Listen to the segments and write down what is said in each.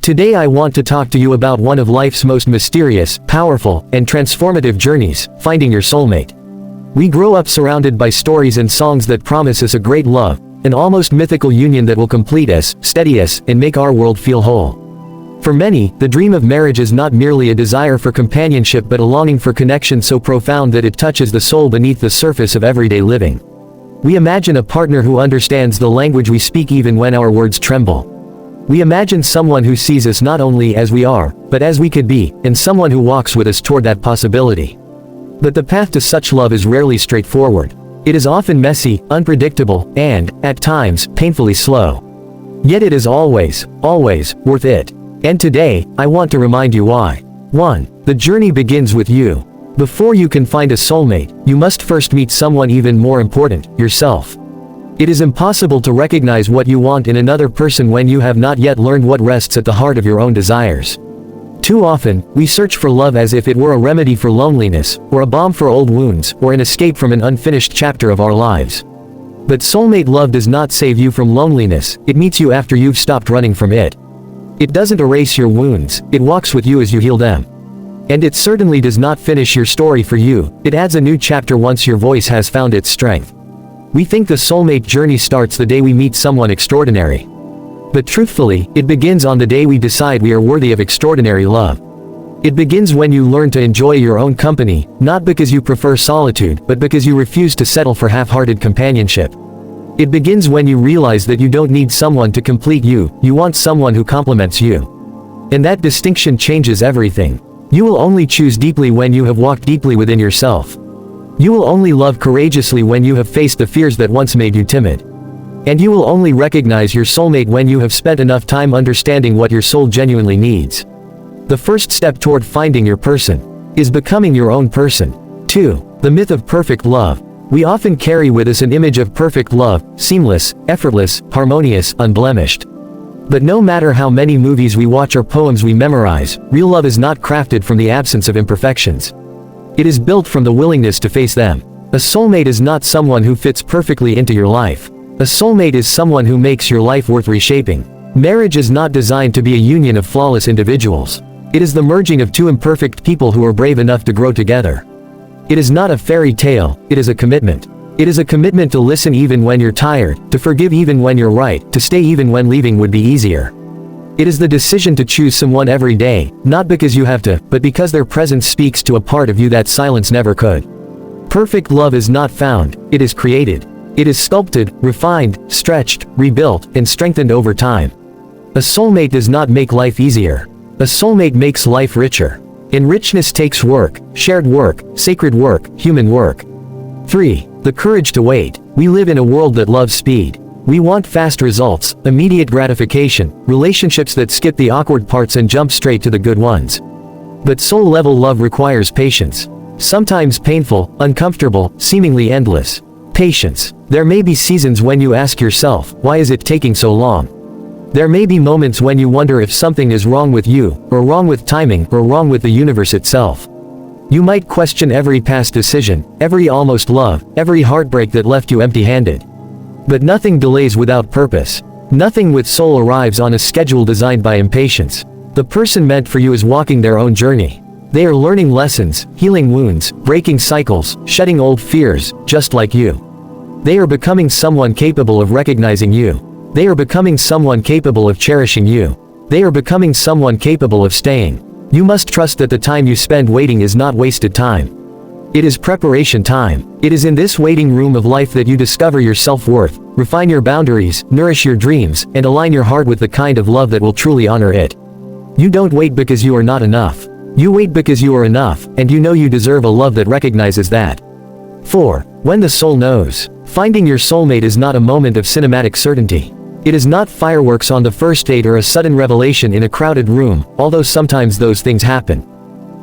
Today I want to talk to you about one of life's most mysterious, powerful, and transformative journeys, finding your soulmate. We grow up surrounded by stories and songs that promise us a great love, an almost mythical union that will complete us, steady us, and make our world feel whole. For many, the dream of marriage is not merely a desire for companionship but a longing for connection so profound that it touches the soul beneath the surface of everyday living. We imagine a partner who understands the language we speak even when our words tremble. We imagine someone who sees us not only as we are, but as we could be, and someone who walks with us toward that possibility. But the path to such love is rarely straightforward. It is often messy, unpredictable, and, at times, painfully slow. Yet it is always worth it. And today, I want to remind you why. 1. The journey begins with you. Before you can find a soulmate, you must first meet someone even more important, yourself. It is impossible to recognize what you want in another person when you have not yet learned what rests at the heart of your own desires. Too often, we search for love as if it were a remedy for loneliness, or a balm for old wounds, or an escape from an unfinished chapter of our lives. But soulmate love does not save you from loneliness, it meets you after you've stopped running from it. It doesn't erase your wounds, it walks with you as you heal them. And it certainly does not finish your story for you, it adds a new chapter once your voice has found its strength. We think the soulmate journey starts the day we meet someone extraordinary. But truthfully, it begins on the day we decide we are worthy of extraordinary love. It begins when you learn to enjoy your own company, not because you prefer solitude, but because you refuse to settle for half-hearted companionship. It begins when you realize that you don't need someone to complete you, you want someone who complements you. And that distinction changes everything. You will only choose deeply when you have walked deeply within yourself. You will only love courageously when you have faced the fears that once made you timid. And you will only recognize your soulmate when you have spent enough time understanding what your soul genuinely needs. The first step toward finding your person is becoming your own person. 2. The myth of perfect love. We often carry with us an image of perfect love, seamless, effortless, harmonious, unblemished. But no matter how many movies we watch or poems we memorize, real love is not crafted from the absence of imperfections. It is built from the willingness to face them. A soulmate is not someone who fits perfectly into your life. A soulmate is someone who makes your life worth reshaping. Marriage is not designed to be a union of flawless individuals. It is the merging of two imperfect people who are brave enough to grow together. It is not a fairy tale, it is a commitment. It is a commitment to listen even when you're tired, to forgive even when you're right, to stay even when leaving would be easier. It is the decision to choose someone every day, not because you have to, but because their presence speaks to a part of you that silence never could. Perfect love is not found, it is created. It is sculpted, refined, stretched, rebuilt, and strengthened over time. A soulmate does not make life easier. A soulmate makes life richer. And richness takes work, shared work, sacred work, human work. 3. The courage to wait. We live in a world that loves speed. We want fast results, immediate gratification, relationships that skip the awkward parts and jump straight to the good ones. But soul-level love requires patience. Sometimes painful, uncomfortable, seemingly endless. Patience. There may be seasons when you ask yourself, why is it taking so long? There may be moments when you wonder if something is wrong with you, or wrong with timing, or wrong with the universe itself. You might question every past decision, every almost love, every heartbreak that left you empty-handed. But nothing delays without purpose. Nothing with soul arrives on a schedule designed by impatience. The person meant for you is walking their own journey. They are learning lessons, healing wounds, breaking cycles, shedding old fears, just like you. They are becoming someone capable of recognizing you. They are becoming someone capable of cherishing you. They are becoming someone capable of staying. You must trust that the time you spend waiting is not wasted time. It is preparation time. It is in this waiting room of life that you discover your self-worth, refine your boundaries, nourish your dreams, and align your heart with the kind of love that will truly honor it. You don't wait because you are not enough. You wait because you are enough, and you know you deserve a love that recognizes that. 4. When the soul knows. Finding your soulmate is not a moment of cinematic certainty. It is not fireworks on the first date or a sudden revelation in a crowded room, although sometimes those things happen.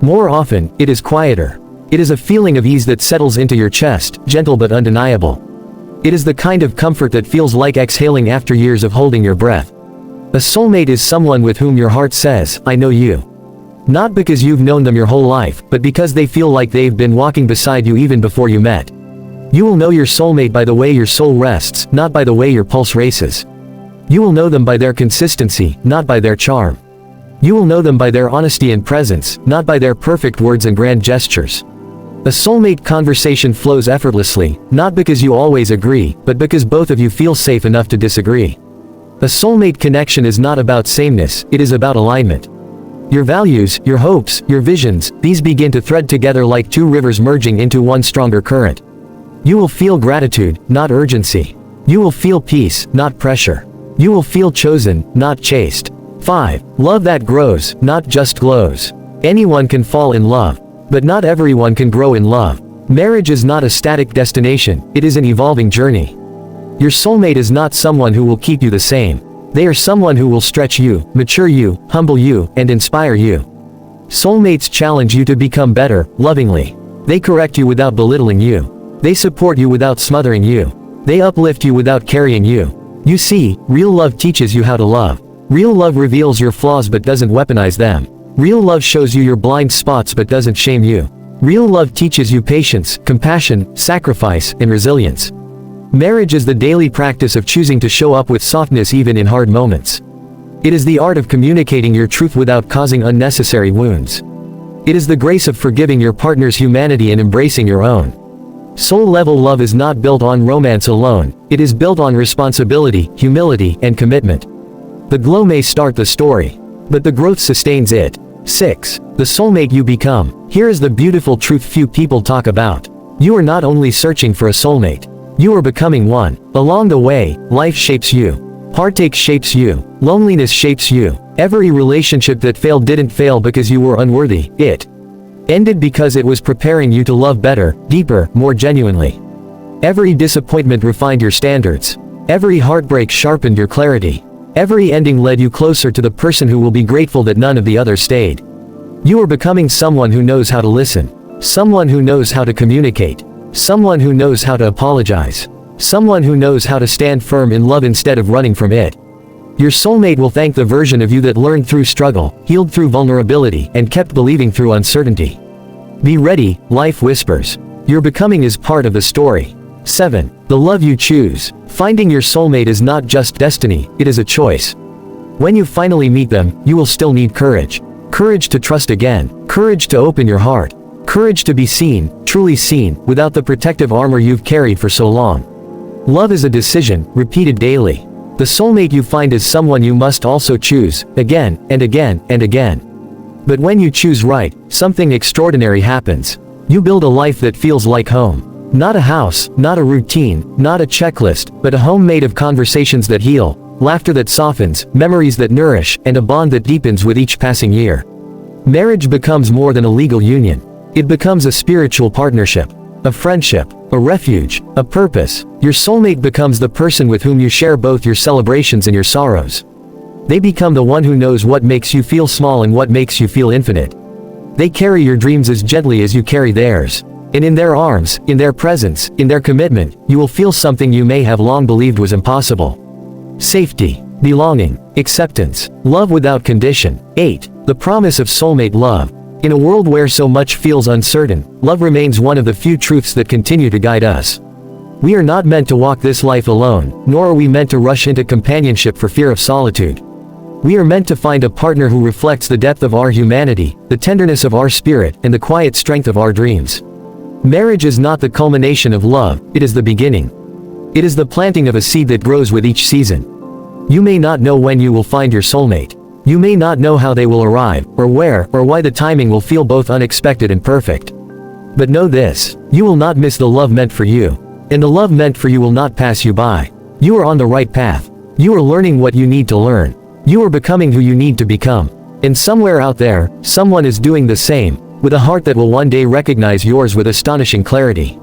More often, it is quieter. It is a feeling of ease that settles into your chest, gentle but undeniable. It is the kind of comfort that feels like exhaling after years of holding your breath. A soulmate is someone with whom your heart says, I know you. Not because you've known them your whole life, but because they feel like they've been walking beside you even before you met. You will know your soulmate by the way your soul rests, not by the way your pulse races. You will know them by their consistency, not by their charm. You will know them by their honesty and presence, not by their perfect words and grand gestures. A soulmate conversation flows effortlessly, not because you always agree, but because both of you feel safe enough to disagree. A soulmate connection is not about sameness, it is about alignment. Your values, your hopes, your visions, these begin to thread together like two rivers merging into one stronger current. You will feel gratitude, not urgency. You will feel peace, not pressure. You will feel chosen, not chased. 5. Love that grows, not just glows. Anyone can fall in love, but not everyone can grow in love. Marriage is not a static destination, it is an evolving journey. Your soulmate is not someone who will keep you the same. They are someone who will stretch you, mature you, humble you, and inspire you. Soulmates challenge you to become better, lovingly. They correct you without belittling you. They support you without smothering you. They uplift you without carrying you. You see, real love teaches you how to love. Real love reveals your flaws but doesn't weaponize them. Real love shows you your blind spots but doesn't shame you. Real love teaches you patience, compassion, sacrifice, and resilience. Marriage is the daily practice of choosing to show up with softness even in hard moments. It is the art of communicating your truth without causing unnecessary wounds. It is the grace of forgiving your partner's humanity and embracing your own. Soul-level love is not built on romance alone, it is built on responsibility, humility, and commitment. The glow may start the story, but the growth sustains it. 6. The soulmate you become. Here is the beautiful truth few people talk about. You are not only searching for a soulmate, you are becoming one. Along the way, life shapes you. Heartache shapes you. Loneliness shapes you. Every relationship that failed didn't fail because you were unworthy, it ended because it was preparing you to love better, deeper, more genuinely. Every disappointment refined your standards. Every heartbreak sharpened your clarity. Every ending led you closer to the person who will be grateful that none of the others stayed. You are becoming someone who knows how to listen. Someone who knows how to communicate. Someone who knows how to apologize. Someone who knows how to stand firm in love instead of running from it. Your soulmate will thank the version of you that learned through struggle, healed through vulnerability, and kept believing through uncertainty. Be ready, life whispers. Your becoming is part of the story. 7. The love you choose. Finding your soulmate is not just destiny, it is a choice. When you finally meet them, you will still need courage. Courage to trust again. Courage to open your heart. Courage to be seen, truly seen, without the protective armor you've carried for so long. Love is a decision, repeated daily. The soulmate you find is someone you must also choose, again, and again, and again. But when you choose right, something extraordinary happens. You build a life that feels like home. Not a house, not a routine, not a checklist, but a home made of conversations that heal, laughter that softens, memories that nourish, and a bond that deepens with each passing year. Marriage becomes more than a legal union. It becomes a spiritual partnership, a friendship, a refuge, a purpose. Your soulmate becomes the person with whom you share both your celebrations and your sorrows. They become the one who knows what makes you feel small and what makes you feel infinite. They carry your dreams as gently as you carry theirs. And in their arms, in their presence, in their commitment, you will feel something you may have long believed was impossible. Safety, belonging, acceptance, love without condition. 8. The promise of soulmate love. In a world where so much feels uncertain, love remains one of the few truths that continue to guide us. We are not meant to walk this life alone, nor are we meant to rush into companionship for fear of solitude. We are meant to find a partner who reflects the depth of our humanity, the tenderness of our spirit, and the quiet strength of our dreams. Marriage is not the culmination of love, it is the beginning. It is the planting of a seed that grows with each season. You may not know when you will find your soulmate. You may not know how they will arrive, or where, or why the timing will feel both unexpected and perfect. But know this, you will not miss the love meant for you. And the love meant for you will not pass you by. You are on the right path. You are learning what you need to learn. You are becoming who you need to become. And somewhere out there, someone is doing the same, with a heart that will one day recognize yours with astonishing clarity.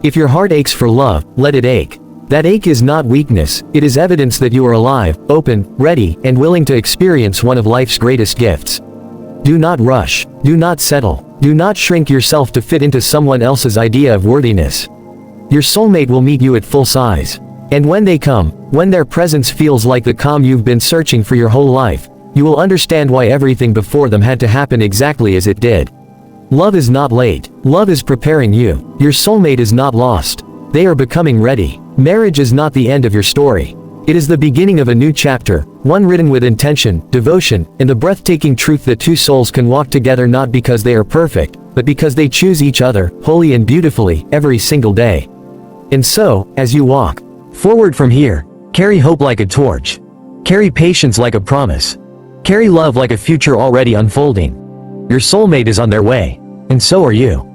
If your heart aches for love, let it ache. That ache is not weakness, it is evidence that you are alive, open, ready, and willing to experience one of life's greatest gifts. Do not rush. Do not settle. Do not shrink yourself to fit into someone else's idea of worthiness. Your soulmate will meet you at full size. And when they come, when their presence feels like the calm you've been searching for your whole life, you will understand why everything before them had to happen exactly as it did. Love is not late. Love is preparing you. Your soulmate is not lost. They are becoming ready. Marriage is not the end of your story. It is the beginning of a new chapter, one written with intention, devotion, and the breathtaking truth that two souls can walk together not because they are perfect, but because they choose each other, wholly and beautifully, every single day. And so, as you walk forward from here, carry hope like a torch. Carry patience like a promise. Carry love like a future already unfolding. Your soulmate is on their way, and so are you.